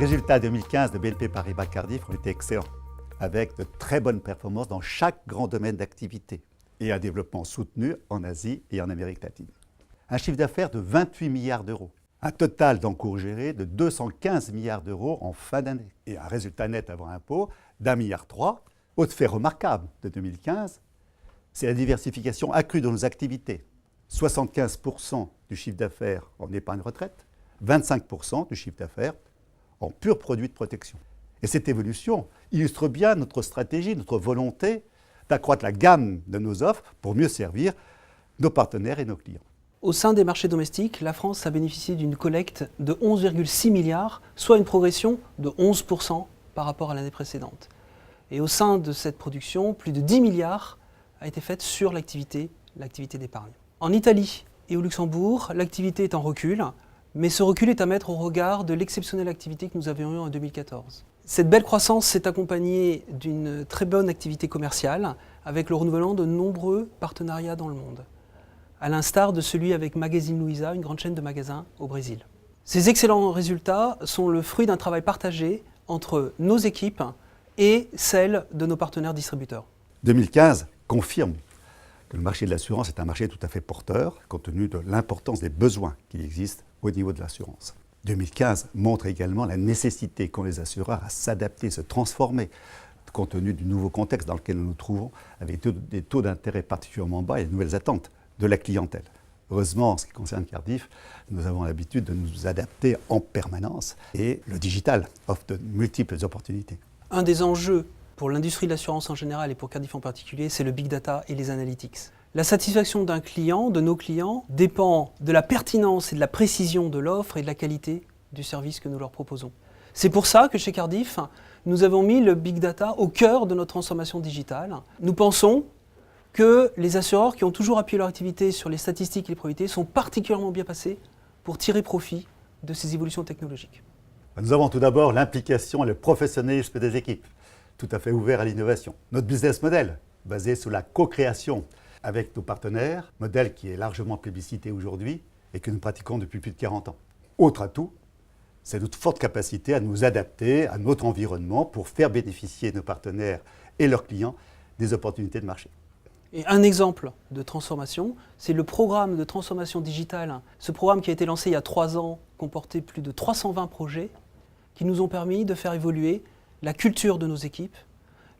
résultats 2015 de BNP Paribas Cardif ont été excellents, avec de très bonnes performances dans chaque grand domaine d'activité et un développement soutenu en Asie et en Amérique latine. Un chiffre d'affaires de 28 milliards d'euros, un total d'encours gérés de 215 milliards d'euros en fin d'année et un résultat net avant impôt d'1,3 milliard. Autre fait remarquable de 2015, c'est la diversification accrue de nos activités. 75% du chiffre d'affaires en épargne retraite, 25% du chiffre d'affaires en pur produit de protection. Et cette évolution illustre bien notre stratégie, notre volonté d'accroître la gamme de nos offres pour mieux servir nos partenaires et nos clients. Au sein des marchés domestiques, la France a bénéficié d'une collecte de 11,6 milliards, soit une progression de 11% par rapport à l'année précédente. Et au sein de cette production, plus de 10 milliards a été faite sur l'activité d'épargne. En Italie et au Luxembourg, l'activité est en recul, mais ce recul est à mettre au regard de l'exceptionnelle activité que nous avions eue en 2014. Cette belle croissance s'est accompagnée d'une très bonne activité commerciale, avec le renouvellement de nombreux partenariats dans le monde, à l'instar de celui avec Magazine Luiza, une grande chaîne de magasins au Brésil. Ces excellents résultats sont le fruit d'un travail partagé entre nos équipes et celles de nos partenaires distributeurs. 2015 confirme que le marché de l'assurance est un marché tout à fait porteur, compte tenu de l'importance des besoins qui existent au niveau de l'assurance. 2015 montre également la nécessité qu'ont les assureurs à s'adapter, se transformer, compte tenu du nouveau contexte dans lequel nous nous trouvons, avec des taux d'intérêt particulièrement bas et de nouvelles attentes de la clientèle. Heureusement, en ce qui concerne Cardif, nous avons l'habitude de nous adapter en permanence et le digital offre de multiples opportunités. Un des enjeux pour l'industrie de l'assurance en général et pour Cardif en particulier, c'est le big data et les analytics. La satisfaction d'un client, de nos clients, dépend de la pertinence et de la précision de l'offre et de la qualité du service que nous leur proposons. C'est pour ça que chez Cardif, nous avons mis le big data au cœur de notre transformation digitale. Nous pensons que les assureurs qui ont toujours appuyé leur activité sur les statistiques et les probabilités sont particulièrement bien passés pour tirer profit de ces évolutions technologiques. Nous avons tout d'abord l'implication et le professionnalisme des équipes, tout à fait ouvert à l'innovation. Notre business model, basé sur la co-création avec nos partenaires, modèle qui est largement plébiscité aujourd'hui et que nous pratiquons depuis plus de 40 ans. Autre atout, c'est notre forte capacité à nous adapter à notre environnement pour faire bénéficier nos partenaires et leurs clients des opportunités de marché. Et un exemple de transformation, c'est le programme de transformation digitale. Ce programme qui a été lancé il y a 3 ans comportait plus de 320 projets qui nous ont permis de faire évoluer la culture de nos équipes,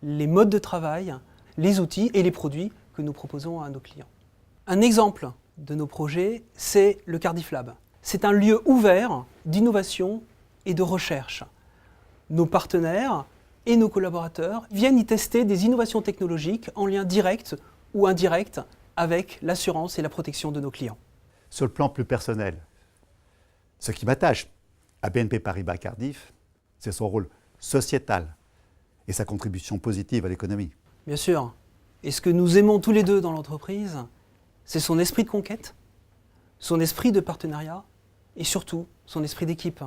les modes de travail, les outils et les produits que nous proposons à nos clients. Un exemple de nos projets, c'est le Cardif Lab. C'est un lieu ouvert d'innovation et de recherche. Nos partenaires et nos collaborateurs viennent y tester des innovations technologiques en lien direct ou indirect avec l'assurance et la protection de nos clients. Sur le plan plus personnel, ce qui m'attache à BNP Paribas Cardif, c'est son rôle sociétal et sa contribution positive à l'économie. Bien sûr. Et ce que nous aimons tous les deux dans l'entreprise, c'est son esprit de conquête, son esprit de partenariat et surtout son esprit d'équipe.